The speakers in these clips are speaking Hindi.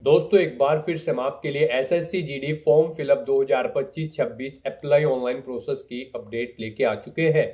दोस्तों एक बार फिर से हम आपके लिए SSC GD form fill up 2025-26 apply online process की अपडेट लेके आ चुके हैं।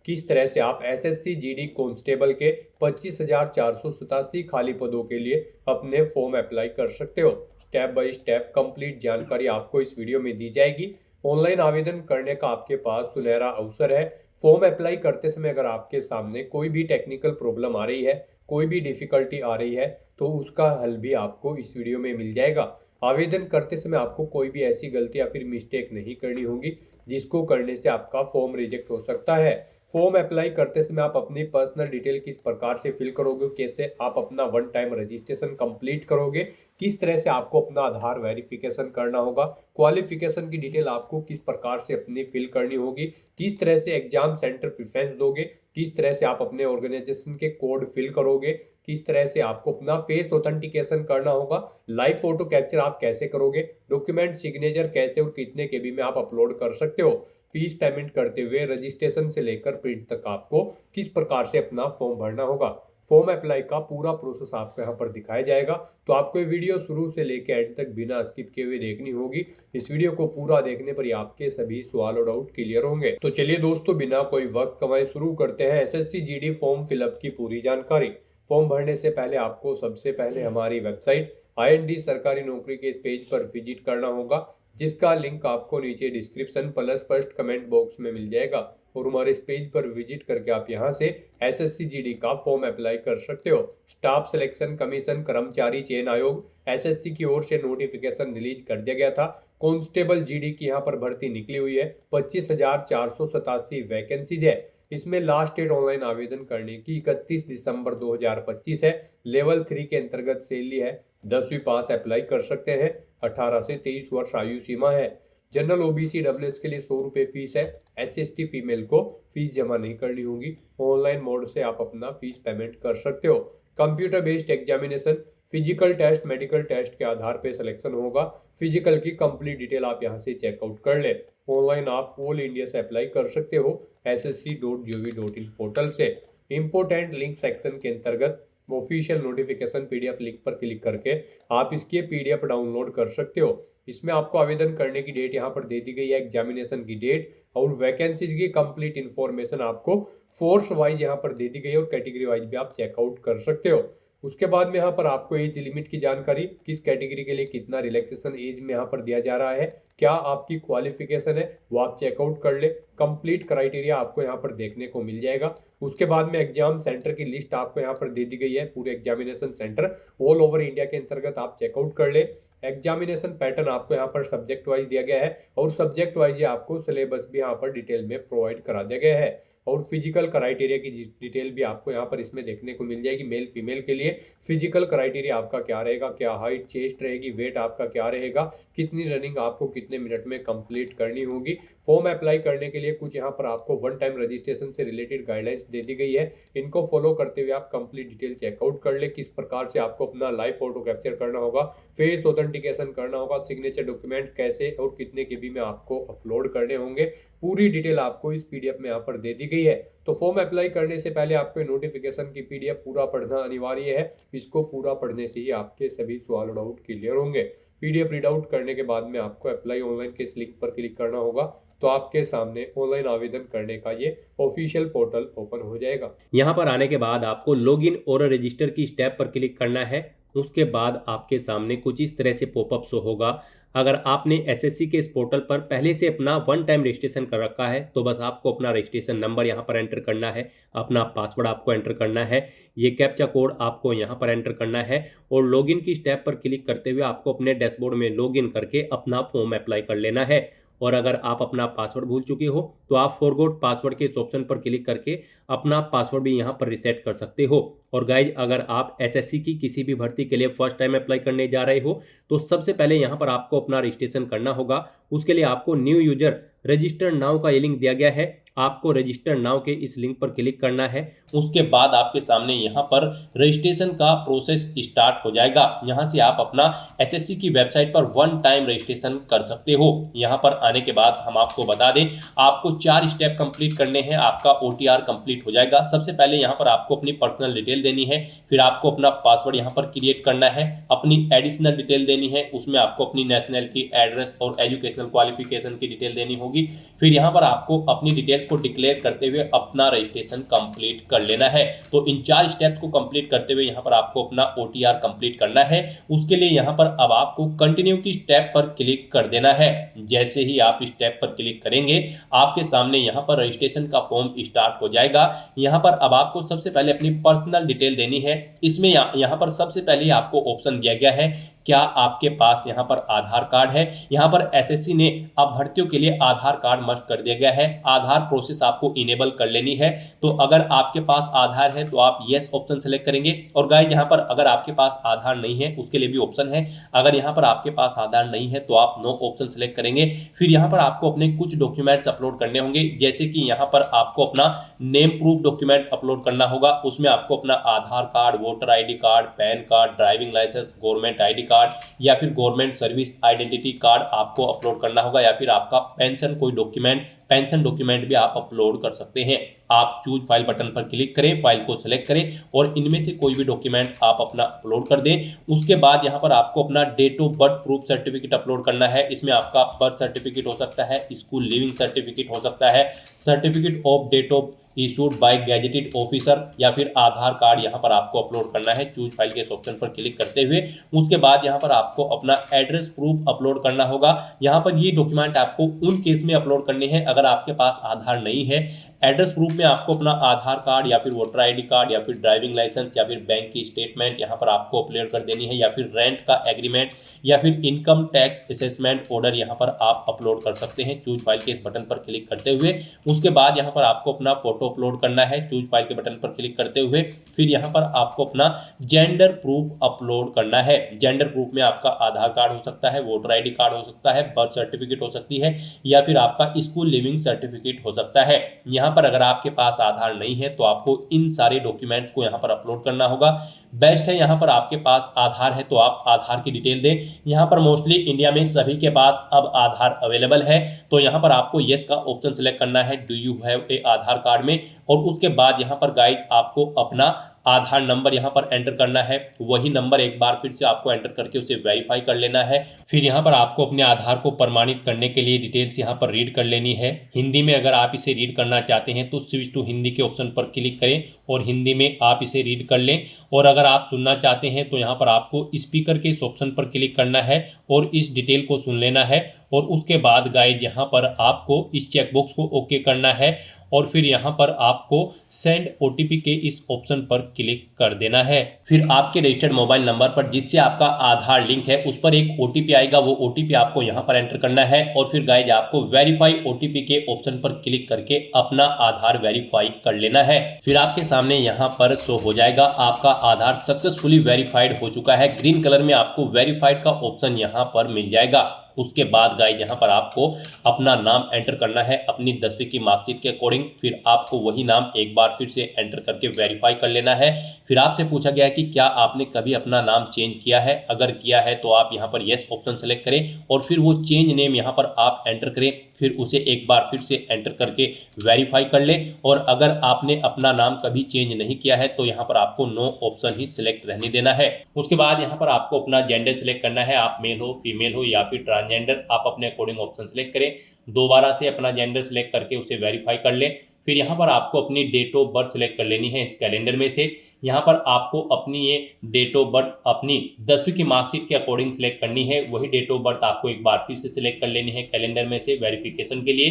किस तरह से आप एसएससी जीडी कांस्टेबल के 25,487 खाली पदों के लिए अपने फॉर्म अप्लाई कर सकते हो। स्टेप बाय स्टेप कंप्लीट जानकारी आपको इस वीडियो में दी जाएगी। ऑनलाइन आवेदन करने का आपके पास सुनहरा अवसर है। फॉर्म अप्लाई करते समय अगर आपके सामने कोई भी टेक्निकल प्रॉब्लम आ रही है, कोई भी डिफिकल्टी आ रही है, तो उसका हल भी आपको इस वीडियो में मिल जाएगा। आवेदन करते समय आपको कोई भी ऐसी गलती या फिर मिस्टेक नहीं करनी होगी जिसको करने से आपका फॉर्म रिजेक्ट हो सकता है। फॉर्म अप्लाई करते समय आप अपनी पर्सनल डिटेल किस प्रकार से फिल करोगे, कैसे आप अपना वन टाइम रजिस्ट्रेशन कंप्लीट करोगे, किस तरह से आपको अपना आधार वेरिफिकेशन करना होगा, क्वालिफिकेशन की डिटेल आपको किस प्रकार से अपनी फिल करनी होगी, किस तरह से एग्जाम सेंटर प्रेफरेंस दोगे, किस तरह से आप अपने ऑर्गेनाइजेशन के कोड फिल करोगे, किस तरह से आपको अपना फेस ऑथेंटिकेशन करना होगा, लाइव फोटो कैप्चर आप कैसे करोगे, डॉक्यूमेंट सिग्नेचर कैसे और कितने केबी में आप अपलोड कर सकते हो, फीस पेमेंट करते हुए रजिस्ट्रेशन से लेकर प्रिंट तक आपको किस प्रकार से अपना फॉर्म भरना होगा। फॉर्म अप्लाई का पूरा प्रोसेस आपको यहाँ पर दिखाया जाएगा, तो आपको ये वीडियो शुरू से लेकर एंड तक बिना स्किप किए हुए देखनी होगी। इस वीडियो को पूरा देखने पर ही आपके सभी सवाल और डाउट क्लियर होंगे। तो चलिए दोस्तों, बिना कोई वक्त कमाए शुरू करते हैं एसएससी जीडी फॉर्म फिलअप की पूरी जानकारी। फॉर्म भरने से पहले आपको सबसे पहले हमारी वेबसाइट IND सरकारी नौकरी के पेज पर विजिट करना होगा, जिसका लिंक आपको नीचे description plus first comment box में मिल जाएगा। और हमारे इस पेज पर विजिट करके आप यहां से एसएससी जीडी का फॉर्म अप्लाई कर सकते हो। स्टाफ सिलेक्शन कमीशन कर्मचारी चयन आयोग एसएससी की ओर से नोटिफिकेशन रिलीज कर दिया गया था। कांस्टेबल जीडी की यहां पर भर्ती निकली हुई है। 25,487 वैकेंसीज है। इसमें लास्ट डेट ऑनलाइन आवेदन करने की 31 दिसंबर 2025 है। लेवल 3 के अंतर्गत सैलरी है 10वीं पास अप्लाई कर सकते हैं। 18 से 23 वर्ष आयु सीमा है। जनरल ओबीसी डब्ल्यूएच के लिए 100 रुपये फीस है। SC/ST फीमेल को फीस जमा नहीं करनी होगी। ऑनलाइन मोड से आप अपना फीस पेमेंट कर सकते हो। Computer based examination, physical test, medical test के आधार पर सिलेक्शन होगा। फिजिकल की कंप्लीट डिटेल आप यहां से चेकआउट कर ले। ऑनलाइन आप ऑल इंडिया से अप्लाई कर सकते हो ssc.gov.in पोर्टल से। इंपोर्टेंट लिंक सेक्शन के अंतर्गत ऑफिशियल नोटिफिकेशन PDF लिंक पर क्लिक करके आप इसके PDF डाउनलोड कर सकते हो। इसमें आपको आवेदन करने की डेट यहाँ पर दे दी गई है, एग्जामिनेशन की डेट और वैकेंसीज की कंप्लीट इंफॉर्मेशन आपको फोर्स वाइज यहाँ पर दे दी गई है और कैटेगरी वाइज भी आप चेकआउट कर सकते हो। उसके बाद में यहाँ पर आपको एज लिमिट की जानकारी, किस कैटेगरी के लिए कितना रिलैक्सेशन एज में यहाँ पर दिया जा रहा है, क्या आपकी क्वालिफिकेशन है, वो आप चेकआउट कर ले। कंप्लीट क्राइटेरिया आपको यहाँ पर देखने को मिल जाएगा। उसके बाद में एग्जाम सेंटर की लिस्ट आपको यहाँ पर दे दी गई है, पूरे examination centre all over India के अंतर्गत आप चेकआउट कर ले। एग्जामिनेशन पैटर्न आपको यहाँ पर सब्जेक्ट वाइज दिया गया है और सब्जेक्ट वाइज आपको सिलेबस भी यहाँ पर डिटेल में प्रोवाइड करा दिया गया है। और फिजिकल क्राइटेरिया की डिटेल भी आपको यहाँ पर इसमें देखने को मिल जाएगी। मेल फीमेल के लिए फिजिकल क्राइटेरिया आपका क्या रहेगा, क्या हाइट चेस्ट रहेगी, वेट आपका क्या रहेगा, कितनी रनिंग आपको कितने मिनट में कंप्लीट करनी होगी। फॉर्म अप्लाई करने के लिए कुछ यहाँ पर आपको वन टाइम रजिस्ट्रेशन से रिलेटेड गाइडलाइंस दे दी गई है। इनको फॉलो करते हुए आप कंप्लीट डिटेल चेकआउट कर ले। किस प्रकार से आपको अपना लाइव फोटो कैप्चर करना होगा, फेस ऑथेंटिकेशन करना होगा, सिग्नेचर डॉक्यूमेंट कैसे और कितने केबी में आपको अपलोड करने होंगे, पूरी डिटेल आपको इस PDF में यहाँ पर दे दी गई है। तो फॉर्म अप्लाई करने से पहले आपको नोटिफिकेशन की PDF पूरा पढ़ना अनिवार्य है। इसको पूरा पढ़ने से ही आपके सभी सवाल और डाउट क्लियर होंगे। PDF रीड आउट करने के बाद में आपको अप्लाई ऑनलाइन के इस लिंक पर क्लिक करना होगा, तो आपके सामने ऑनलाइन आवेदन करने का ये ऑफिशियल पोर्टल ओपन हो जाएगा। यहाँ पर आने के बाद आपको लॉगिन और रजिस्टर की स्टेप पर क्लिक करना है। उसके बाद आपके सामने कुछ इस तरह से पॉपअप शो होगा। अगर आपने एसएससी के इस पोर्टल पर पहले से अपना वन टाइम रजिस्ट्रेशन कर रखा है तो बस आपको अपना रजिस्ट्रेशन नंबर यहाँ पर एंटर करना है, अपना पासवर्ड आपको एंटर करना है, ये कैप्चा कोड आपको यहाँ पर एंटर करना है और लॉगिन की स्टेप पर क्लिक करते हुए आपको अपने डैशबोर्ड में लॉगिन करके अपना फॉर्म अप्लाई कर लेना है। और अगर आप अपना पासवर्ड भूल चुके हो तो आप फॉरगॉट पासवर्ड के इस ऑप्शन पर क्लिक करके अपना पासवर्ड भी यहाँ पर रिसेट कर सकते हो। और गाइज, अगर आप एसएससी की किसी भी भर्ती के लिए फर्स्ट टाइम अप्लाई करने जा रहे हो तो सबसे पहले यहाँ पर आपको अपना रजिस्ट्रेशन करना होगा। उसके लिए आपको न्यू यूजर रजिस्टर नाउ का ये लिंक दिया गया है, आपको रजिस्टर नाउ के इस लिंक पर क्लिक करना है। उसके बाद आपके सामने यहाँ पर रजिस्ट्रेशन का प्रोसेस स्टार्ट हो जाएगा। यहाँ से आप अपना एसएससी की वेबसाइट पर वन टाइम रजिस्ट्रेशन कर सकते हो। यहाँ पर आने के बाद हम आपको बता दें, आपको 4 स्टेप कंप्लीट करने हैं, आपका OTR कंप्लीट हो जाएगा। सबसे पहले यहाँ पर आपको अपनी पर्सनल डिटेल देनी है, फिर आपको अपना पासवर्ड यहाँ पर क्रिएट करना है, अपनी एडिशनल डिटेल देनी है, उसमें आपको अपनी नेशनलिटी, एड्रेस और एजुकेशनल क्वालिफिकेशन की डिटेल देनी होगी। फिर यहाँ पर आपको अपनी डिटेल्स को डिक्लेयर करते हुए अपना रजिस्ट्रेशन कंप्लीट कर लेना है। तो इन 4 स्टेप्स को कंप्लीट करते हुए यहाँ पर आपको अपना OTR कंप्लीट करना है। उसके लिए यहाँ पर अब आपको कंटिन्यू की स्टेप पर क्लिक कर देना है। जैसे ही आप स्टेप पर क्लिक करेंगे आपके सामने यहाँ पर रजिस्ट्रेशन का फॉर्म स्टार्ट हो जाएगा। यहाँ पर अब आपको सबसे पहले अपनी पर्सनल डिटेल देनी है। इसमें यहाँ पर सबसे पहले आपको ऑप्शन दिया गया है क्या आपके पास यहाँ पर आधार कार्ड है। यहाँ पर एसएससी ने अब भर्तियों के लिए आधार कार्ड मस्ट कर दिया गया है। आधार प्रोसेस आपको इनेबल कर लेनी है। तो अगर आपके पास आधार है तो आप यस ऑप्शन सेलेक्ट करेंगे। और गाइस यहाँ पर अगर आपके पास आधार नहीं है उसके लिए भी ऑप्शन है। अगर यहाँ पर आपके पास आधार नहीं है तो आप नो ऑप्शन सेलेक्ट करेंगे। फिर यहाँ पर आपको अपने कुछ डॉक्यूमेंट्स अपलोड करने होंगे, जैसे कि यहाँ पर आपको अपना नेम प्रूफ डॉक्यूमेंट अपलोड करना होगा। उसमें आपको अपना Aadhaar card, voter ID card, PAN card, driving licence, government ID card या फिर गवर्नमेंट सर्विस आइडेंटिटी कार्ड आपको अपलोड करना होगा, या फिर आपका पेंशन कोई डॉक्यूमेंट, पेंशन डॉक्यूमेंट भी आप अपलोड कर सकते हैं। आप चूज फाइल बटन पर क्लिक करें, फाइल को सिलेक्ट करें और इनमें से कोई भी डॉक्यूमेंट आप अपना अपलोड कर दें। उसके बाद यहाँ पर आपको अपना date of birth proof certificate upload करना है। इसमें आपका बर्थ सर्टिफिकेट हो सकता है, स्कूल लिविंग सर्टिफिकेट हो सकता है, certificate of date of issued by gazetted officer, या फिर आधार कार्ड यहाँ पर आपको अपलोड करना है चूज फाइल के ऑप्शन पर क्लिक करते हुए। उसके बाद यहाँ पर आपको अपना एड्रेस प्रूफ अपलोड करना होगा। यहाँ पर ये डॉक्यूमेंट आपको उन केस में अपलोड करने हैं अगर आपके पास आधार नहीं है। एड्रेस प्रूफ में आपको अपना आधार कार्ड या फिर वोटर ID कार्ड या फिर ड्राइविंग लाइसेंस या फिर बैंक की स्टेटमेंट यहाँ पर आपको अपलोड कर देनी है, या फिर रेंट का एग्रीमेंट या फिर इनकम टैक्स असेसमेंट ऑर्डर यहाँ पर आप अपलोड कर सकते हैं चूज फाइल के इस बटन पर क्लिक करते हुए। उसके बाद यहाँ पर आपको अपना फोटो अपलोड करना है चूज फाइल के बटन पर क्लिक करते हुए। फिर यहाँ पर आपको अपना जेंडर प्रूफ अपलोड करना है। जेंडर प्रूफ में आपका आधार कार्ड हो सकता है, वोटर ID कार्ड हो सकता है, बर्थ सर्टिफिकेट हो सकती है, या फिर आपका स्कूल लिविंग सर्टिफिकेट हो सकता है। यहाँ पर अगर आपके पास आधार नहीं है तो आपको इन सारे डॉक्यूमेंट्स को यहाँ पर अपलोड करना होगा। बेस्ट है यहाँ पर आपके पास आधार है तो आप आधार की डिटेल दें। यहाँ पर मोस्टली इंडिया में सभी के पास अब आधार अवेलेबल है, तो यहाँ पर आपको यस का ऑप्शन सेलेक्ट करना है do you have a Aadhaar card में। और उसके बाद यहाँ पर गाइड आपको अपना आधार नंबर यहाँ पर एंटर करना है। वही नंबर एक बार फिर से आपको एंटर करके उसे वेरीफाई कर लेना है। फिर यहाँ पर आपको अपने आधार को प्रमाणित करने के लिए डिटेल्स यहाँ पर रीड कर लेनी है। हिंदी में अगर आप इसे रीड करना चाहते हैं तो स्विच टू हिंदी के ऑप्शन पर क्लिक करें और हिंदी में आप इसे रीड कर लें। और अगर आप सुनना चाहते हैं तो यहाँ पर आपको स्पीकर के इस ऑप्शन पर क्लिक करना है और इस डिटेल को सुन लेना है। और उसके बाद गाइज यहाँ पर आपको इस चेकबॉक्स को ओके करना है और फिर यहाँ पर आपको सेंड OTP के इस ऑप्शन पर क्लिक कर देना है। फिर आपके रजिस्टर्ड मोबाइल नंबर पर जिससे आपका आधार लिंक है उस पर एक OTP आएगा, वो OTP आपको यहाँ पर एंटर करना है। और फिर गाइज आपको वेरीफाई OTP के ऑप्शन पर क्लिक करके अपना आधार वेरीफाई कर लेना है। फिर आपके सामने यहाँ पर शो हो जाएगा आपका आधार सक्सेसफुली वेरीफाइड हो चुका है। ग्रीन कलर में आपको वेरीफाइड का ऑप्शन यहाँ पर मिल जाएगा। उसके बाद गाइज यहाँ पर आपको अपना नाम एंटर करना है अपनी 10वीं की मार्कशीट के अकॉर्डिंग। फिर आपको वही नाम एक बार फिर से एंटर करके वेरीफाई कर लेना है। फिर आपसे पूछा गया है कि क्या आपने कभी अपना नाम चेंज किया है। अगर किया है तो आप यहाँ पर यस ऑप्शन सेलेक्ट करें और फिर वो चेंज नेम यहाँ पर आप एंटर करें। फिर उसे एक बार फिर से एंटर करके वेरीफाई कर लें। और अगर आपने अपना नाम कभी चेंज नहीं किया है तो यहाँ पर आपको नो ऑप्शन ही सिलेक्ट रहने देना है। उसके बाद यहाँ पर आपको अपना जेंडर सिलेक्ट करना है, आप मेल हो, फीमेल हो या फिर ट्रांसजेंडर, आप अपने अकॉर्डिंग ऑप्शन सेलेक्ट करें। दोबारा से अपना जेंडर सेलेक्ट करके उसे वेरीफाई कर लें। फिर यहाँ पर आपको अपनी डेट ऑफ बर्थ सेलेक्ट कर लेनी है इस कैलेंडर में से। यहाँ पर आपको अपनी ये डेट ऑफ बर्थ अपनी 10वीं की मार्कशीट के अकॉर्डिंग सेलेक्ट करनी है। वही डेट ऑफ बर्थ आपको एक बार फिर से सिलेक्ट कर लेनी है कैलेंडर में से वेरिफिकेशन के लिए।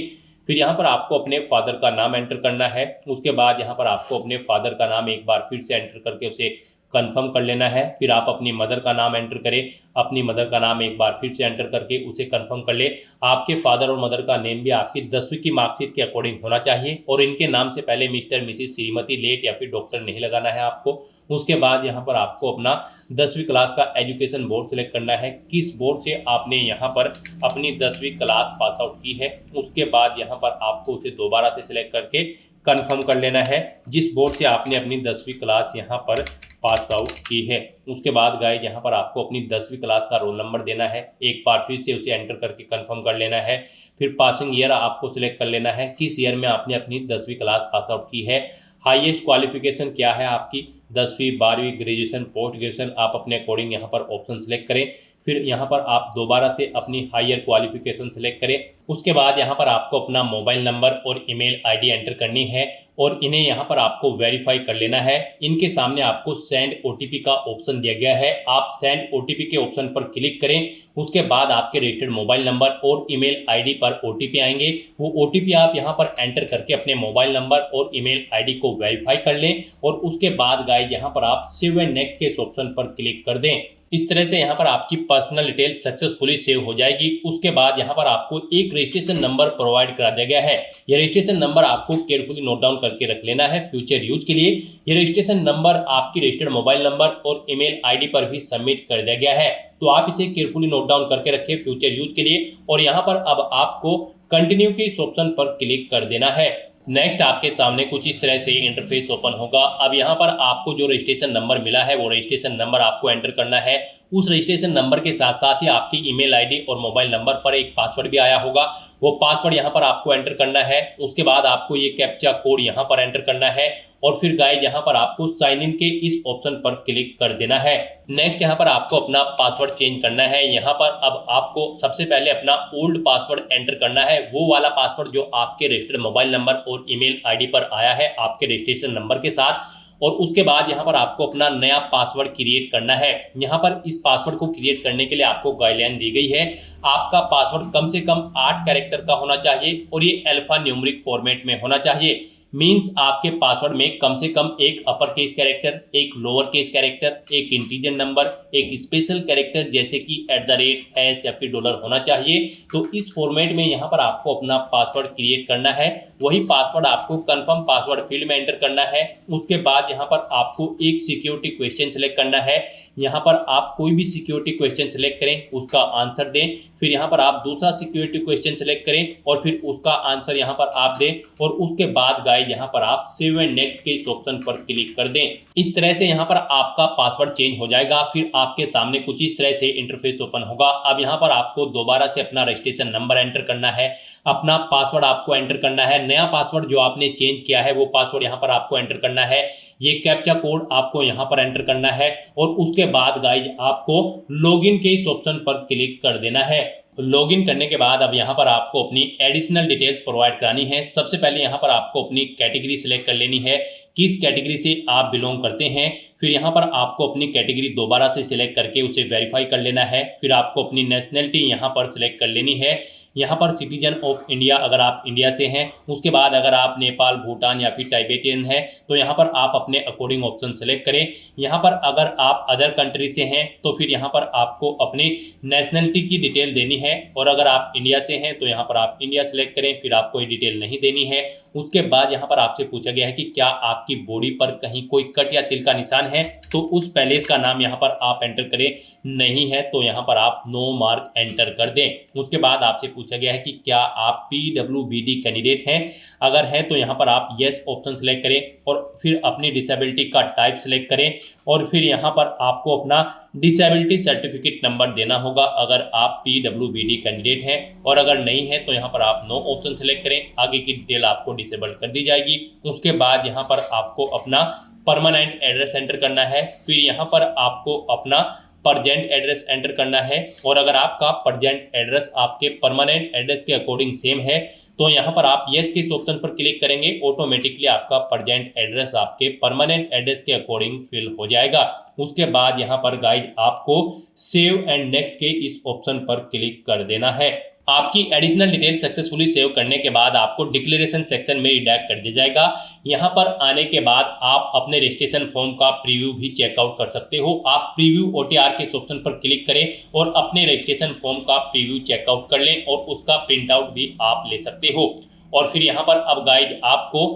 फिर यहाँ पर आपको अपने फादर का नाम एंटर करना है। उसके बाद यहाँ पर आपको अपने फादर का नाम एक बार फिर से एंटर करके उसे कंफर्म कर लेना है। फिर आप अपनी मदर का नाम एंटर करें, अपनी मदर का नाम एक बार फिर से एंटर करके उसे कंफर्म कर ले। आपके फादर और मदर का नेम भी आपकी 10वीं की मार्कशीट के अकॉर्डिंग होना चाहिए और इनके नाम से पहले मिस्टर, मिसिस, श्रीमती, लेट या फिर डॉक्टर नहीं लगाना है आपको। उसके बाद यहाँ पर आपको अपना 10वीं क्लास का एजुकेशन बोर्ड सेलेक्ट करना है, किस बोर्ड से आपने यहाँ पर अपनी 10वीं क्लास पास आउट की है। उसके बाद यहाँ पर आपको उसे दोबारा से सिलेक्ट करके कंफर्म कर लेना है जिस बोर्ड से आपने अपनी 10वीं क्लास यहाँ पर पास आउट की है। उसके बाद गाइस यहाँ पर आपको अपनी 10वीं क्लास का रोल नंबर देना है, एक बार फिर से उसे एंटर करके कंफर्म कर लेना है। फिर पासिंग ईयर आपको सिलेक्ट कर लेना है, किस ईयर में आपने अपनी 10वीं क्लास पास आउट की है। हाईएस्ट क्वालिफिकेशन क्या है आपकी, 10वीं 12वीं ग्रेजुएशन पोस्ट ग्रेजुएशन आप अपने अकॉर्डिंग यहाँ पर ऑप्शन सेलेक्ट करें। फिर यहाँ पर आप दोबारा से अपनी हायर क्वालिफिकेशन सेलेक्ट करें। उसके बाद यहाँ पर आपको अपना मोबाइल नंबर और ईमेल आईडी एंटर करनी है और इन्हें यहाँ पर आपको वेरीफाई कर लेना है। इनके सामने आपको सेंड ओटीपी का ऑप्शन दिया गया है, आप सेंड ओटीपी के ऑप्शन पर क्लिक करें। उसके बाद आपके रजिस्टर्ड मोबाइल नंबर और ईमेल आईडी पर ओटीपी आएंगे। वो ओटीपी आप यहाँ पर एंटर करके अपने मोबाइल नंबर और ईमेल आईडी को वेरीफाई कर लें और उसके बाद गाइस यहाँ पर आप सेव एंड नेक्स्ट के इस ऑप्शन पर क्लिक कर दें। इस तरह से यहाँ पर आपकी पर्सनल डिटेल सक्सेसफुली सेव हो जाएगी। उसके बाद यहाँ पर आपको एक रजिस्ट्रेशन नंबर प्रोवाइड करा दिया गया है। यह रजिस्ट्रेशन नंबर आपको केयरफुली नोट डाउन करके रख लेना है फ्यूचर यूज के लिए। यह रजिस्ट्रेशन नंबर आपकी रजिस्टर्ड मोबाइल नंबर और ईमेल आईडी पर भी सबमिट कर दिया गया है, तो आप इसे केयरफुली नोट डाउन करके रखें फ्यूचर यूज के लिए। और यहाँ पर अब आपको कंटिन्यू के इस ऑप्शन पर क्लिक कर देना है। नेक्स्ट आपके सामने कुछ इस तरह से इंटरफेस ओपन होगा। अब यहाँ पर आपको जो रजिस्ट्रेशन नंबर मिला है वो रजिस्ट्रेशन नंबर आपको एंटर करना है। उस रजिस्ट्रेशन नंबर के साथ साथ ही आपकी ईमेल आईडी और मोबाइल नंबर पर एक पासवर्ड भी आया होगा, वो पासवर्ड यहाँ पर आपको एंटर करना है। उसके बाद आपको ये कैप्चा कोड यहाँ पर एंटर करना है और फिर गाइस यहाँ पर आपको साइन इन के इस ऑप्शन पर क्लिक कर देना है। नेक्स्ट यहाँ पर आपको अपना पासवर्ड चेंज करना है। यहाँ पर अब आपको सबसे पहले अपना ओल्ड पासवर्ड एंटर करना है, वो वाला पासवर्ड जो आपके रजिस्टर्ड मोबाइल नंबर और ईमेल आईडी पर आया है आपके रजिस्ट्रेशन नंबर के साथ। और उसके बाद यहाँ पर आपको अपना नया पासवर्ड क्रिएट करना है। यहाँ पर इस पासवर्ड को क्रिएट करने के लिए आपको गाइडलाइन दी गई है। आपका पासवर्ड कम से कम 8 कैरेक्टर का होना चाहिए और ये अल्फा न्यूमेरिक फॉर्मेट में होना चाहिए। मींस आपके पासवर्ड में कम से कम एक अपर केस कैरेक्टर, एक लोअर केस कैरेक्टर, एक इंटीजर नंबर, एक स्पेशल कैरेक्टर जैसे कि @ या फिर डॉलर होना चाहिए। तो इस फॉर्मेट में यहाँ पर आपको अपना पासवर्ड क्रिएट करना है। वही पासवर्ड आपको कंफर्म पासवर्ड फील्ड में एंटर करना है। उसके बाद यहाँ पर आपको एक सिक्योरिटी क्वेश्चन सेलेक्ट करना है। यहाँ पर आप कोई भी सिक्योरिटी क्वेश्चन सेलेक्ट करें, उसका आंसर दें। फिर यहाँ पर आप दूसरा सिक्योरिटी क्वेश्चन सेलेक्ट करें और फिर उसका आंसर यहाँ पर आप दें और उसके बाद गाइस यहाँ पर आप सेव एंड नेक्स्ट के इस ऑप्शन पर क्लिक कर दें। इस तरह से यहाँ पर आपका पासवर्ड चेंज हो जाएगा। फिर आपके सामने कुछ इस तरह से इंटरफेस ओपन होगा। अब यहाँ पर आपको दोबारा से अपना रजिस्ट्रेशन नंबर एंटर करना है, अपना पासवर्ड आपको एंटर करना है। नया पासवर्ड जो आपने चेंज किया है वो पासवर्ड यहाँ पर आपको एंटर करना है। ये कैप्चा कोड आपको यहाँ पर एंटर करना है और उसके बाद गाइज आपको लॉगिन के इस ऑप्शन पर क्लिक कर देना है। लॉगिन करने के बाद अब यहाँ पर आपको अपनी एडिशनल डिटेल्स प्रोवाइड करानी है। सबसे पहले यहाँ पर आपको अपनी कैटेगरी सिलेक्ट कर लेनी है, किस कैटेगरी से आप बिलोंग करते हैं। फिर यहाँ पर आपको अपनी कैटेगरी दोबारा से सिलेक्ट करके उसे वेरीफाई कर लेना है। फिर आपको अपनी नेशनलिटी यहाँ पर सिलेक्ट कर लेनी है। यहाँ पर सिटीजन ऑफ इंडिया अगर आप इंडिया से हैं। उसके बाद अगर आप नेपाल, भूटान या फिर टाइबेटियन हैं तो यहाँ पर आप अपने अकॉर्डिंग ऑप्शन सेलेक्ट करें। यहाँ पर अगर आप अदर कंट्री से हैं तो फिर यहाँ पर आपको अपनी नेशनलिटी की डिटेल देनी है और अगर आप इंडिया से हैं तो यहाँ पर आप इंडिया सेलेक्ट करें, फिर आपको ये डिटेल नहीं देनी है। उसके बाद यहाँ पर आपसे पूछा गया है कि क्या आपकी बॉडी पर कहीं कोई कट या तिल का निशान है, तो उस पैलेस का नाम यहाँ पर आप एंटर करें। नहीं है तो यहाँ पर आप नो मार्क एंटर कर दें। उसके बाद आपसे पूछा गया है कि क्या आप PWBD कैंडिडेट हैं, अगर हैं तो यहाँ पर आप यस ऑप्शन सेलेक्ट करें और फिर अपनी डिसेबिलिटी का टाइप सेलेक्ट करें और फिर यहाँ पर आपको अपना डिसेबिलिटी सर्टिफिकेट नंबर देना होगा अगर आप PWBD कैंडिडेट हैं, और अगर नहीं है तो यहाँ पर आप नो ऑप्शन सेलेक्ट करें। आगे की डिटेल आपको डिसेबल्ड कर दी जाएगी। उसके बाद यहाँ पर आपको अपना परमानेंट एड्रेस एंटर करना है। फिर यहाँ पर आपको अपना परजेंट एड्रेस एंटर करना है और अगर आपका परजेंट एड्रेस आपके परमानेंट एड्रेस के अकॉर्डिंग सेम है तो यहाँ पर आप यस के इस ऑप्शन पर क्लिक करेंगे। ऑटोमेटिकली आपका परजेंट एड्रेस आपके परमानेंट एड्रेस के अकॉर्डिंग फिल हो जाएगा। उसके बाद यहाँ पर गाइज आपको सेव एंड नेक्स्ट के इस ऑप्शन पर क्लिक कर देना है। आपकी एडिशनल डिटेल सक्सेसफुली सेव करने के बाद आपको डिक्लेरेशन सेक्शन में रिडायरेक्ट कर दिया जाएगा। यहाँ पर आने के बाद आप अपने रजिस्ट्रेशन फॉर्म का प्रीव्यू भी चेकआउट कर सकते हो। आप प्रीव्यू OTR के ऑप्शन पर क्लिक करें और अपने रजिस्ट्रेशन फॉर्म का प्रीव्यू चेकआउट कर लें और उसका प्रिंट आउट भी आप ले सकते हो। और फिर यहाँ पर अब गाइज आपको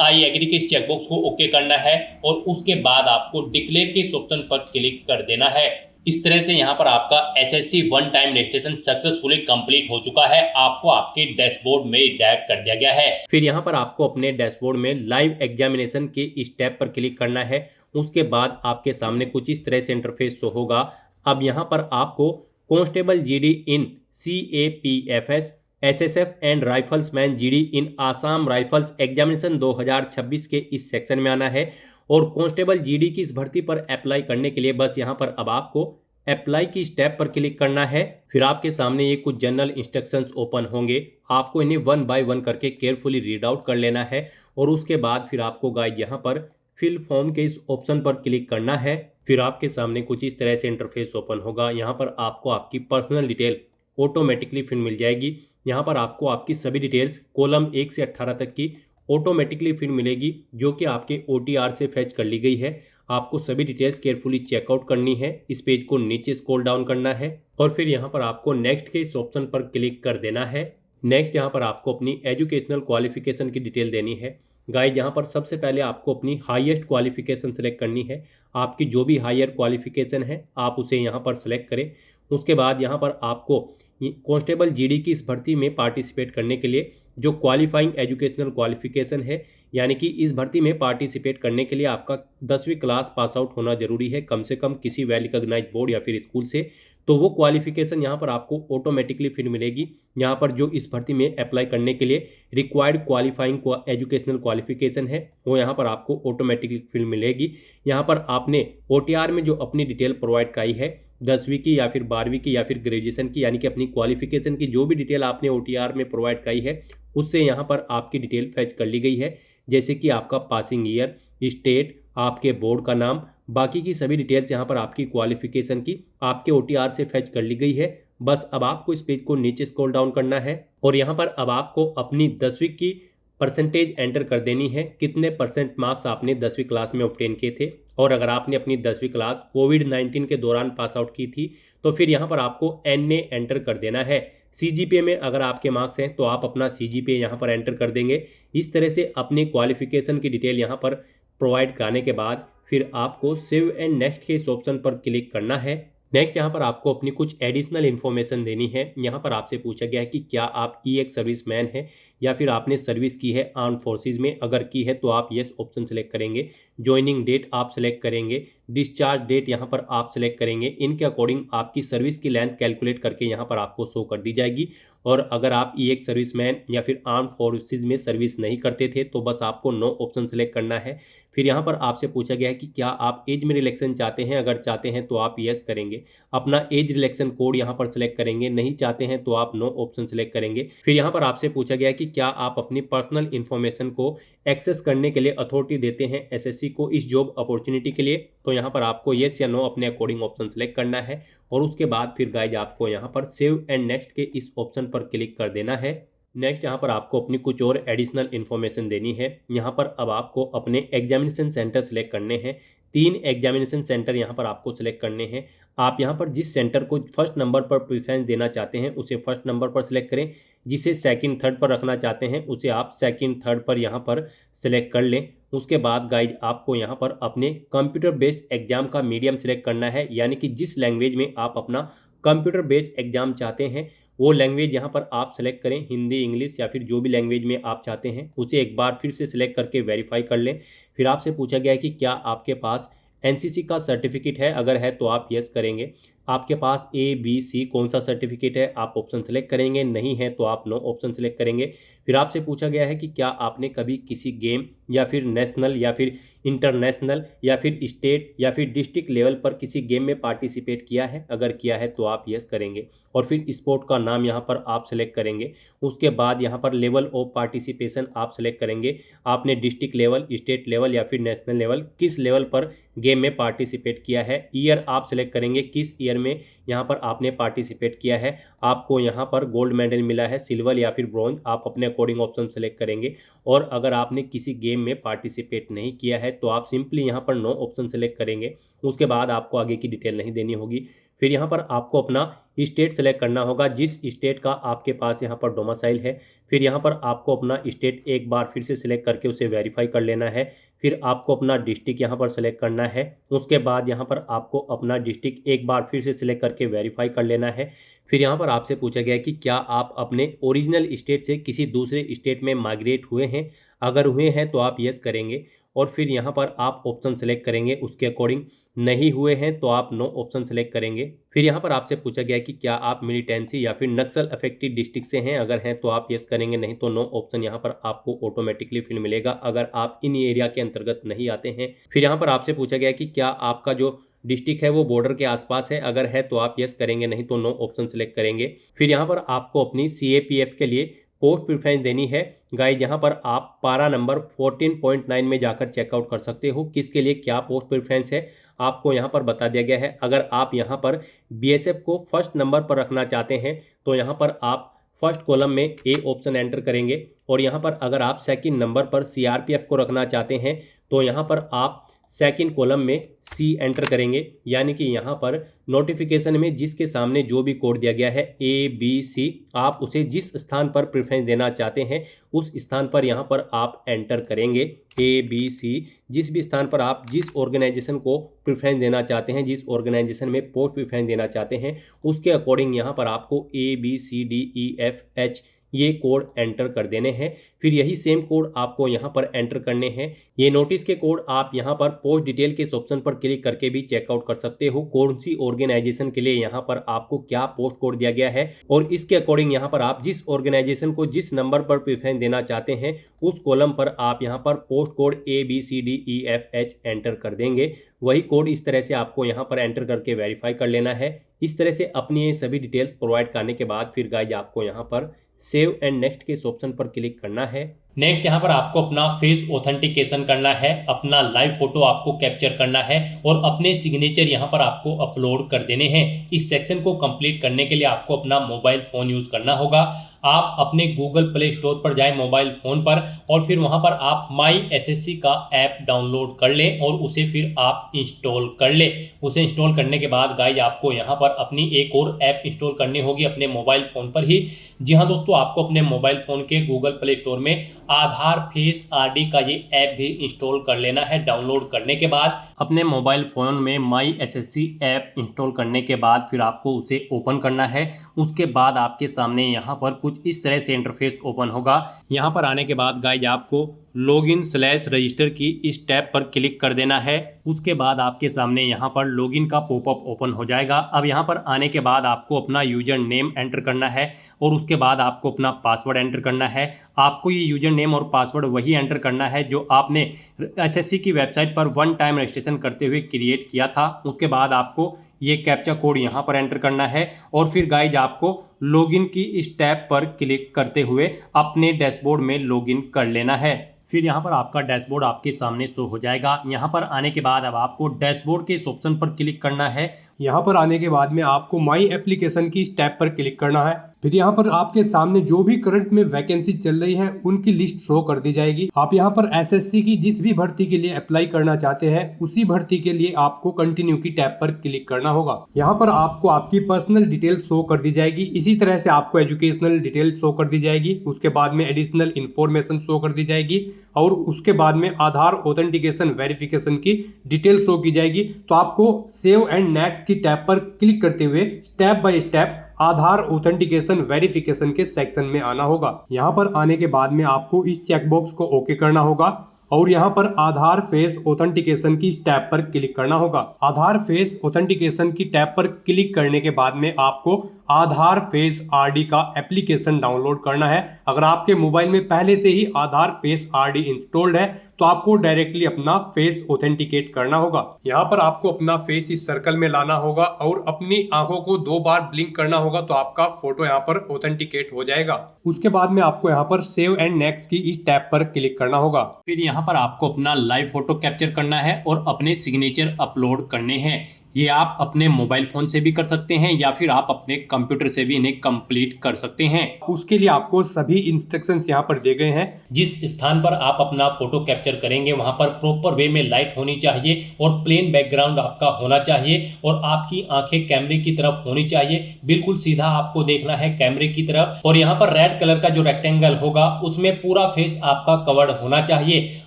आई एग्री के चेकबॉक्स को ओके करना है और उसके बाद आपको डिक्लेयर के ऑप्शन पर क्लिक कर देना है। इस तरह से यहाँ पर आपका SSC one time registration successfully complete हो चुका है। आपको आपके डैशबोर्ड में डायरेक्ट कर दिया गया है। फिर यहाँ पर आपको अपने डैशबोर्ड में लाइव एग्जामिनेशन के इस टैब पर क्लिक करना है। उसके बाद आपके सामने कुछ इस तरह से इंटरफेस शो होगा। अब यहाँ पर आपको constable GD in CAPFS SSF and riflesman GD in Assam rifles examination 2026 के इस सेक्शन में आना है और कांस्टेबल जीडी की इस भर्ती पर अप्लाई करने के लिए बस यहाँ पर अब आपको अप्लाई की स्टेप पर क्लिक करना है। फिर आपके सामने ये कुछ जनरल इंस्ट्रक्शंस ओपन होंगे, आपको इन्हें वन बाय वन करके केयरफुली रीड आउट कर लेना है और उसके बाद फिर आपको गाइस यहाँ पर फिल फॉर्म के इस ऑप्शन पर क्लिक करना है। फिर आपके सामने कुछ इस तरह से इंटरफेस ओपन होगा। यहाँ पर आपको आपकी पर्सनल डिटेल ऑटोमेटिकली फिर मिल जाएगी। यहाँ पर आपको आपकी सभी डिटेल्स कॉलम 1 से 18 तक की ऑटोमेटिकली फिर मिलेगी, जो कि आपके OTR से फैच कर ली गई है। आपको सभी डिटेल्स केयरफुली चेकआउट करनी है। इस पेज को नीचे स्क्रॉल डाउन करना है और फिर यहाँ पर आपको नेक्स्ट के इस ऑप्शन पर क्लिक कर देना है। नेक्स्ट यहाँ पर आपको अपनी एजुकेशनल क्वालिफिकेशन की डिटेल देनी है। गाइस यहाँ पर सबसे पहले आपको अपनी हाईएस्ट क्वालिफिकेशन सेलेक्ट करनी है। आपकी जो भी हायर क्वालिफिकेशन है आप उसे यहाँ पर सेलेक्ट करें। उसके बाद यहाँ पर आपको कांस्टेबल जीडी की इस भर्ती में पार्टिसिपेट करने के लिए जो क्वालिफाइंग एजुकेशनल क्वालिफिकेशन है, यानी कि इस भर्ती में पार्टिसिपेट करने के लिए आपका 10वीं क्लास पास आउट होना जरूरी है, कम से कम किसी वेल रिकॉग्नाइज्ड बोर्ड या फिर स्कूल से। तो वो क्वालिफिकेशन यहाँ पर आपको ऑटोमेटिकली फिर मिलेगी। यहाँ पर जो इस भर्ती में अप्लाई करने के लिए रिक्वायर्ड क्वालिफाइंग एजुकेशनल क्वालिफिकेशन है वो यहाँ पर आपको ऑटोमेटिकली फिर मिलेगी। यहाँ पर आपने OTR में जो अपनी डिटेल प्रोवाइड कराई है 10वीं की या फिर 12वीं की या फिर ग्रेजुएशन की, यानी कि अपनी क्वालिफिकेशन की जो भी डिटेल आपने OTR में प्रोवाइड कराई है उससे यहाँ पर आपकी डिटेल फैच कर ली गई है, जैसे कि आपका पासिंग ईयर, स्टेट, आपके बोर्ड का नाम, बाकी की सभी डिटेल्स यहाँ पर आपकी क्वालिफिकेशन की आपके OTR से फैच कर ली गई है। बस अब आपको इस पेज को नीचे स्क्रॉल डाउन करना है और यहाँ पर अब आपको अपनी 10वीं की परसेंटेज एंटर कर देनी है, कितने परसेंट मार्क्स आपने 10वीं क्लास में ऑब्टेन किए थे। और अगर आपने अपनी 10वीं क्लास कोविड-19 के दौरान पास आउट की थी तो फिर यहाँ पर आपको NA एंटर कर देना है। CGPA में अगर आपके मार्क्स हैं तो आप अपना CGPA यहाँ पर एंटर कर देंगे। इस तरह से अपनी क्वालिफिकेशन की डिटेल यहाँ पर प्रोवाइड कराने के बाद फिर आपको सेव एंड नेक्स्ट के इस ऑप्शन पर क्लिक करना है। नेक्स्ट यहाँ पर आपको अपनी कुछ एडिशनल इन्फॉर्मेशन देनी है। यहाँ पर आपसे पूछा गया है कि क्या आप EX सर्विसमैन हैं या फिर आपने सर्विस की है आर्म्ड फोर्सेज में। अगर की है तो आप यस ऑप्शन सेलेक्ट करेंगे। ज्वाइनिंग डेट आप सेलेक्ट करेंगे। डिस्चार्ज डेट यहाँ पर आप सेलेक्ट करेंगे। इनके अकॉर्डिंग आपकी सर्विस की लेंथ कैलकुलेट करके यहाँ पर आपको शो कर दी जाएगी। और अगर आप EX सर्विसमैन या फिर आर्म्ड फोर्सेज में सर्विस नहीं करते थे तो बस आपको नो ऑप्शन सेलेक्ट करना है। फिर यहाँ पर आपसे पूछा गया है कि क्या आप एज में रिलैक्सेशन चाहते हैं। अगर चाहते हैं तो आप यस करेंगे, अपना एज रिलैक्सेशन कोड यहाँ पर सेलेक्ट करेंगे। नहीं चाहते हैं तो आप नो ऑप्शन सेलेक्ट करेंगे। फिर यहाँ पर आपसे पूछा गया है कि क्या आप अपनी पर्सनल इन्फॉर्मेशन को एक्सेस करने के लिए अथॉरिटी देते हैं SSC को इस जॉब अपॉर्चुनिटी के लिए। तो यहाँ पर आपको येस या नो अपने अकॉर्डिंग ऑप्शन सेलेक्ट करना है और उसके बाद फिर गाइज आपको यहाँ पर सेव एंड नेक्स्ट के इस ऑप्शन पर क्लिक कर देना है। नेक्स्ट यहाँ पर आपको अपनी कुछ और एडिशनल इन्फॉर्मेशन देनी है। यहाँ पर अब आपको अपने एग्जामिनेशन सेंटर सेलेक्ट करने हैं। 3 एग्जामिनेशन सेंटर यहाँ पर आपको सेलेक्ट करने हैं। आप यहाँ पर जिस सेंटर को फर्स्ट नंबर पर प्रेफरेंस देना चाहते हैं उसे फर्स्ट नंबर पर सिलेक्ट करें। जिसे सेकंड थर्ड पर रखना चाहते हैं उसे आप सेकंड थर्ड पर यहाँ पर सिलेक्ट कर लें। उसके बाद गाइज आपको यहाँ पर अपने कंप्यूटर बेस्ड एग्जाम का मीडियम सेलेक्ट करना है, यानी कि जिस लैंग्वेज में आप अपना कंप्यूटर बेस्ड एग्जाम चाहते हैं वो लैंग्वेज यहाँ पर आप सेलेक्ट करें। हिंदी, इंग्लिश या फिर जो भी लैंग्वेज में आप चाहते हैं उसे एक बार फिर से सिलेक्ट करके वेरीफाई कर लें। फिर आपसे पूछा गया है कि क्या आपके पास NCC का सर्टिफिकेट है। अगर है तो आप यस करेंगे। आपके पास A, B, C कौन सा सर्टिफिकेट है आप ऑप्शन सेलेक्ट करेंगे। नहीं है तो आप नो ऑप्शन सेलेक्ट करेंगे। फिर आपसे पूछा गया है कि क्या आपने कभी किसी गेम या फिर नेशनल या फिर इंटरनेशनल या फिर स्टेट या फिर डिस्ट्रिक्ट लेवल पर किसी गेम में पार्टिसिपेट किया है। अगर किया है तो आप यस करेंगे और फिर स्पोर्ट का नाम यहाँ पर आप सेलेक्ट करेंगे। उसके बाद यहाँ पर लेवल ऑफ पार्टिसिपेशन आप सेलेक्ट करेंगे। आपने डिस्ट्रिक्ट लेवल, स्टेट लेवल या फिर नेशनल लेवल किस लेवल पर गेम में पार्टिसिपेट किया है। ईयर आप सेलेक्ट करेंगे, किस ईयर में यहाँ पर आपने पार्टिसिपेट किया है। आपको यहाँ पर गोल्ड मेडल मिला है, सिल्वर या फिर ब्रॉन्ज, आप अपने अकॉर्डिंग ऑप्शन सेलेक्ट करेंगे। और अगर आपने किसी गेम में पार्टिसिपेट नहीं किया है तो आप सिंपली यहाँ पर नो ऑप्शन सेलेक्ट करेंगे। उसके बाद आपको आगे की डिटेल नहीं देनी होगी। फिर यहाँ पर आपको अपना स्टेट सेलेक्ट करना होगा, जिस स्टेट का आपके पास यहाँ पर डोमिसाइल है। फिर यहाँ पर आपको अपना स्टेट एक बार फिर से सिलेक्ट करके उसे वेरीफाई कर लेना है। फिर आपको अपना डिस्ट्रिक्ट यहाँ पर सेलेक्ट करना है। उसके बाद यहाँ पर आपको अपना डिस्ट्रिक्ट एक बार फिर से सिलेक्ट करके वेरीफाई कर लेना है। फिर यहाँ पर आपसे पूछा गया है कि क्या आप अपने ओरिजिनल स्टेट से किसी दूसरे स्टेट में माइग्रेट हुए हैं। अगर हुए हैं तो आप यस करेंगे और फिर यहाँ पर आप ऑप्शन सेलेक्ट करेंगे उसके अकॉर्डिंग। नहीं हुए हैं तो आप नो ऑप्शन सेलेक्ट करेंगे। फिर यहाँ पर आपसे पूछा गया कि क्या आप मिलिटेंसी या फिर नक्सल अफेक्टेड डिस्ट्रिक्ट से हैं, अगर हैं तो आप यस करेंगे, नहीं तो नो ऑप्शन यहाँ पर आपको ऑटोमेटिकली फिर मिलेगा अगर आप इन एरिया के अंतर्गत नहीं आते हैं। फिर यहाँ पर आपसे पूछा गया कि क्या आपका जो डिस्ट्रिक्ट है वो बॉर्डर के आसपास है, अगर है तो आप यस करेंगे, नहीं तो नो ऑप्शन सेलेक्ट करेंगे। फिर यहाँ पर आपको अपनी CAPF के लिए पोस्ट प्रेफरेंस देनी है गाइस। यहाँ पर आप पारा नंबर 14.9 में जाकर चेकआउट कर सकते हो किसके लिए क्या पोस्ट प्रेफरेंस है, आपको यहाँ पर बता दिया गया है। अगर आप यहाँ पर BSF को फर्स्ट नंबर पर रखना चाहते हैं तो यहाँ पर आप फर्स्ट कॉलम में ए ऑप्शन एंटर करेंगे, और यहाँ पर अगर आप सेकंड नंबर पर CRPF को रखना चाहते हैं तो यहाँ पर आप सेकंड कॉलम में C एंटर करेंगे। यानी कि यहाँ पर नोटिफिकेशन में जिसके सामने जो भी कोड दिया गया है ABC, आप उसे जिस स्थान पर प्रेफरेंस देना चाहते हैं उस स्थान पर यहाँ पर आप एंटर करेंगे ABC। जिस भी स्थान पर आप जिस ऑर्गेनाइजेशन को प्रेफरेंस देना चाहते हैं, जिस ऑर्गेनाइजेशन में पोस्ट प्रेफरेंस देना चाहते हैं, उसके अकॉर्डिंग यहाँ पर आपको ABCDEFH ये कोड एंटर कर देने हैं। फिर यही सेम कोड आपको यहाँ पर एंटर करने हैं। ये नोटिस के कोड आप यहाँ पर पोस्ट डिटेल के इस ऑप्शन पर क्लिक करके भी चेकआउट कर सकते हो कौन सी ऑर्गेनाइजेशन के लिए यहाँ पर आपको क्या पोस्ट कोड दिया गया है, और इसके अकॉर्डिंग यहाँ पर आप जिस ऑर्गेनाइजेशन को जिस नंबर पर प्रेफरेंस देना चाहते हैं उस कॉलम पर आप यहाँ पर पोस्ट कोड ABCDEFH एंटर कर देंगे। वही कोड इस तरह से आपको यहाँ पर एंटर करके वेरीफाई कर लेना है। इस तरह से अपनी ये सभी डिटेल्स प्रोवाइड करने के बाद फिर गाइज आपको यहाँ पर सेव एंड नेक्स्ट के इस ऑप्शन पर क्लिक करना है। नेक्स्ट यहाँ पर आपको अपना फेस ऑथेंटिकेशन करना है, अपना लाइव फोटो आपको कैप्चर करना है और अपने सिग्नेचर यहाँ पर आपको अपलोड कर देने हैं। इस सेक्शन को कंप्लीट करने के लिए आपको अपना मोबाइल फोन यूज करना होगा। आप अपने गूगल प्ले स्टोर पर जाएं मोबाइल फोन पर, और फिर वहां पर आप माई SSC का ऐप डाउनलोड कर लें और उसे फिर आप इंस्टॉल कर लें। उसे इंस्टॉल करने के बाद गाइज आपको यहाँ पर अपनी एक और ऐप इंस्टॉल करनी होगी अपने मोबाइल फोन पर ही। जी हाँ दोस्तों, आपको अपने मोबाइल फोन के गूगल प्ले स्टोर में आधार फेस RD का ये ऐप भी इंस्टॉल कर लेना है। डाउनलोड करने के बाद अपने मोबाइल फोन में माई SSC ऐप इंस्टॉल करने के बाद फिर आपको उसे ओपन करना है। उसके बाद आपके सामने यहाँ पर कुछ इस तरह से इंटरफेस ओपन होगा। यहाँ पर आने के बाद गाइज आपको लॉगिन/रजिस्टर की इस टैब पर क्लिक कर देना है। उसके बाद आपके सामने यहाँ पर लॉगिन का पॉपअप ओपन हो जाएगा। अब यहाँ पर आने के बाद आपको अपना यूजर नेम एंटर करना है और उसके बाद आपको अपना पासवर्ड एंटर करना है। आपको ये यूजर नेम और पासवर्ड वही एंटर करना है जो आपने SSC की वेबसाइट पर वन टाइम रजिस्ट्रेशन करते हुए क्रिएट किया था। उसके बाद आपको ये कैप्चा कोड यहाँ पर एंटर करना है और फिर गाइज आपको लॉगिन की इस टैब पर क्लिक करते हुए अपने डैशबोर्ड में लॉगिन कर लेना है। फिर यहाँ पर आपका डैशबोर्ड आपके सामने शो हो जाएगा। यहाँ पर आने के बाद अब आपको डैशबोर्ड के इस ऑप्शन पर क्लिक करना है। यहाँ पर आने के बाद में आपको माई एप्लीकेशन की इस टैब पर क्लिक करना है। फिर यहाँ पर आपके सामने जो भी करंट में वैकेंसी चल रही है उनकी लिस्ट शो कर दी जाएगी। आप यहाँ पर SSC की जिस भी भर्ती के लिए अप्लाई करना चाहते हैं उसी भर्ती के लिए आपको कंटिन्यू की टैब पर क्लिक करना होगा। यहाँ पर आपको आपकी पर्सनल डिटेल शो कर दी जाएगी। इसी तरह से आपको एजुकेशनल डिटेल शो कर दी जाएगी। उसके बाद में एडिशनल इंफॉर्मेशन शो कर दी जाएगी और उसके बाद में आधार ऑथेंटिकेशन वेरिफिकेशन की डिटेल शो की जाएगी। तो आपको सेव एंड नेक्स्ट की टैब पर क्लिक करते हुए step by step Aadhaar authentication verification के सेक्शन में आना होगा। यहाँ पर आने के बाद में आपको इस चेकबॉक्स को ओके करना होगा और यहाँ पर आधार फेस ऑथेंटिकेशन की टैब पर क्लिक करना होगा। आधार फेस ऑथेंटिकेशन की टैब पर क्लिक करने के बाद में आपको आधार फेस RD का एप्लीकेशन डाउनलोड करना है। अगर आपके मोबाइल में पहले से ही आधार फेस RD इंस्टॉल्ड है तो आपको डायरेक्टली अपना फेस ऑथेंटिकेट करना होगा। यहाँ पर आपको अपना फेस इस सर्कल में लाना होगा और अपनी आंखों को 2 बार ब्लिंक करना होगा तो आपका फोटो यहाँ पर ऑथेंटिकेट हो जाएगा। उसके बाद में आपको यहाँ पर सेव एंड नेक्स्ट की इस टैब पर क्लिक करना होगा। फिर यहाँ पर आपको अपना लाइव फोटो कैप्चर करना है और अपने सिग्नेचर अपलोड करने हैं। ये आप अपने मोबाइल फोन से भी कर सकते हैं या फिर आप अपने कंप्यूटर से भी इन्हें कंप्लीट कर सकते हैं। उसके लिए आपको सभी इंस्ट्रक्शंस यहाँ पर दिए गए हैं। जिस स्थान पर आप अपना फोटो कैप्चर करेंगे वहां पर प्रॉपर वे में लाइट होनी चाहिए और प्लेन बैकग्राउंड आपका होना चाहिए और आपकी आंखें कैमरे की तरफ होनी चाहिए। बिल्कुल सीधा आपको देखना है कैमरे की तरफ और यहाँ पर रेड कलर का जो रेक्टेंगल होगा उसमें पूरा फेस आपका कवर्ड होना चाहिए।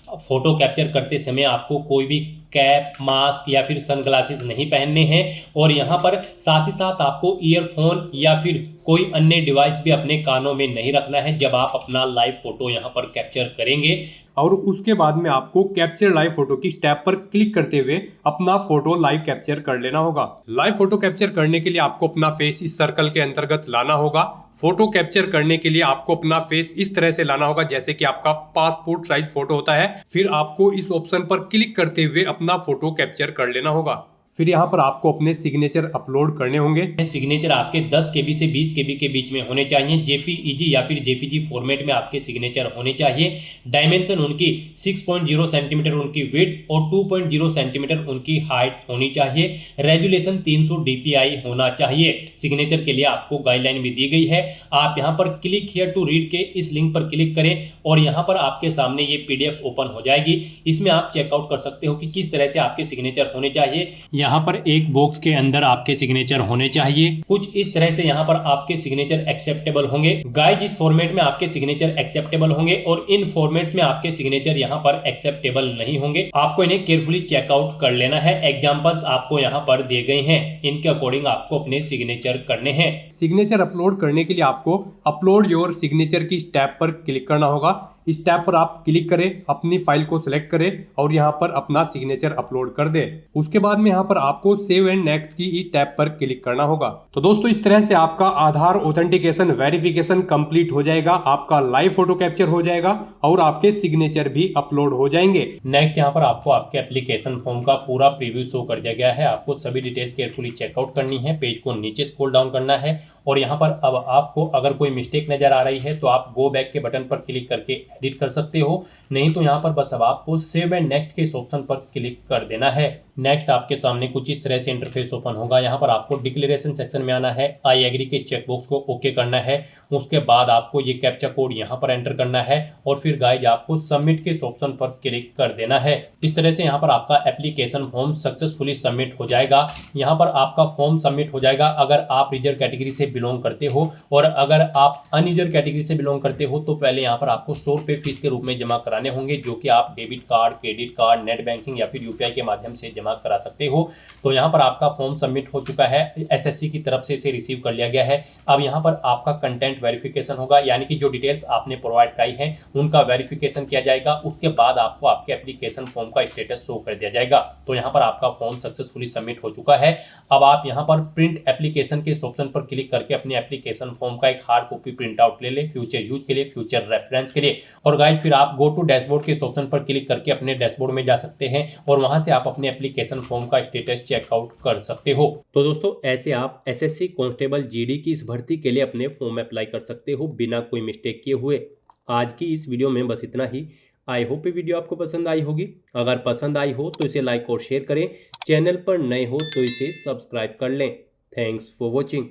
फोटो कैप्चर करते समय आपको कोई भी कैप, मास्क या फिर सनग्लासेस नहीं पहनने हैं और यहाँ पर साथ ही साथ आपको ईयरफोन या फिर कोई अन्य डिवाइस भी अपने कानों में नहीं रखना है जब आप अपना लाइव फोटो यहाँ पर कैप्चर करेंगे। और उसके बाद में आपको कैप्चर लाइव फोटो की टैब पर क्लिक करते हुए अपना फोटो लाइव कैप्चर कर लेना होगा। लाइव फोटो कैप्चर करने के लिए आपको अपना फेस इस सर्कल के अंतर्गत लाना होगा। फोटो कैप्चर करने के लिए आपको अपना फेस इस तरह से लाना होगा जैसे कि आपका पासपोर्ट साइज फोटो होता है। फिर आपको इस ऑप्शन पर क्लिक करते हुए अपना फोटो कैप्चर कर लेना होगा। फिर यहाँ पर आपको अपने सिग्नेचर अपलोड करने होंगे। सिग्नेचर आपके 10 KB से 20 KB के बीच में होने चाहिए। जेपीईजी या फिर जेपीजी फॉर्मेट में आपके सिग्नेचर होने चाहिए। डायमेंशन उनकी 6.0 सेंटीमीटर उनकी विड्थ और 2.0 सेंटीमीटर उनकी हाइट होनी चाहिए। रेजुलेशन 300 DPI होना चाहिए। सिग्नेचर के लिए आपको गाइडलाइन भी दी गई है। आप यहाँ पर क्लिक हियर टू रीड के इस लिंक पर क्लिक करें और यहाँ पर आपके सामने ये PDF ओपन हो जाएगी। इसमें आप चेकआउट कर सकते हो कि किस तरह से आपके सिग्नेचर होने चाहिए। यहाँ पर एक बॉक्स के अंदर आपके सिग्नेचर होने चाहिए। कुछ इस तरह से यहाँ पर आपके सिग्नेचर एक्सेप्टेबल होंगे। गाइस, इस फॉर्मेट में आपके सिग्नेचर एक्सेप्टेबल होंगे और इन फॉर्मेट्स में आपके सिग्नेचर यहाँ पर एक्सेप्टेबल नहीं होंगे। आपको इन्हें केयरफुली चेकआउट कर लेना है। एग्जांपल्स आपको यहाँ पर दिए गए हैं, इनके अकॉर्डिंग आपको अपने सिग्नेचर करने हैं। सिग्नेचर अपलोड करने के लिए आपको अपलोड योर सिग्नेचर की टैब पर क्लिक करना होगा। इस टैब पर आप क्लिक करें, अपनी फाइल को सिलेक्ट करें और यहाँ पर अपना सिग्नेचर अपलोड कर दें। उसके बाद में यहाँ पर आपको सेव एंड नेक्स्ट की इस टैब पर क्लिक करना होगा। तो दोस्तों, इस तरह से आपका आधार ऑथेंटिकेशन वेरिफिकेशन कंप्लीट हो जाएगा, आपका लाइव फोटो कैप्चर हो जाएगा और आपके सिग्नेचर भी अपलोड हो जाएंगे। नेक्स्ट यहाँ पर आपको आपके एप्लीकेशन फॉर्म का पूरा प्रीव्यू शो कर दिया गया है। आपको सभी डिटेल्स केयरफुली चेकआउट करनी है। पेज को नीचे स्क्रॉल डाउन करना है और यहाँ पर अब आपको अगर कोई मिस्टेक नजर आ रही है तो आप गो बैक के बटन पर क्लिक करके एडिट कर सकते हो। नहीं तो यहाँ पर बस अब आपको सेव एंड नेक्स्ट के इस ऑप्शन पर क्लिक कर देना है। नेक्स्ट आपके सामने कुछ इस तरह से इंटरफेस ओपन होगा। यहाँ पर आपको डिक्लेरेशन सेक्शन में आना है, आई एग्री के चेकबॉक्स को ओके करना है। उसके बाद आपको ये कैप्चा कोड यहाँ पर एंटर करना है और फिर गाइज आपको सबमिट के इस ऑप्शन पर क्लिक कर देना है। इस तरह से यहाँ पर आपका एप्लीकेशन फॉर्म सक्सेसफुली सबमिट हो जाएगा। यहाँ पर आपका फॉर्म सबमिट हो जाएगा अगर आप रिजर्व कैटेगरी से बिलोंग करते हो, और अगर आप अनरिजर्व कैटेगरी से बिलोंग करते हो तो पहले यहाँ पर आपको 100 रुपये फीस के रूप में जमा कराने होंगे, जो कि आप debit card, credit card, net banking या फिर यूपीआई के माध्यम से जमा करा सकते हो। तो यहाँ पर आपका फॉर्म सबमिट हो चुका है, एसएससी की तरफ से इसे रिसीव कर लिया गया है। अब यहाँ पर आपका कंटेंट वेरिफिकेशन होगा, यानी कि जो डिटेल्स आपने प्रोवाइड कराई है उनका वेरिफिकेशन किया जाएगा। उसके बाद आपको आपके एप्लीकेशन फॉर्म का स्टेटस शो कर दिया जाएगा। तो यहाँ पर आपका फॉर्म सक्सेसफुली सबमिट हो चुका है। अब आप यहाँ पर प्रिंट एप्लीकेशन के इस ऑप्शन पर क्लिक करके अपने एप्लीकेशन फॉर्म का एक हार्ड कॉपी प्रिंट आउट ले लें, फ्यूचर यूज के लिए, फ्यूचर रेफरेंस के लिए। और गाइस, फिर आप गो टू डैशबोर्ड के इस ऑप्शन पर क्लिक करके अपने डैशबोर्ड में जा सकते हैं और वहां से आप अपने एप्लीकेशन फॉर्म का स्टेटस चेकआउट कर सकते हो। तो दोस्तों, ऐसे आप एसएससी कांस्टेबल जीडी की इस भर्ती के लिए अपने फॉर्म अप्लाई कर सकते हो बिना कोई मिस्टेक किए हुए। आज की इस वीडियो में बस इतना ही। आई होप ये वीडियो आपको पसंद आई होगी। अगर पसंद आई हो तो इसे लाइक और शेयर करें। चैनल पर नए हो तो इसे सब्सक्राइब कर लें। Thanks for watching.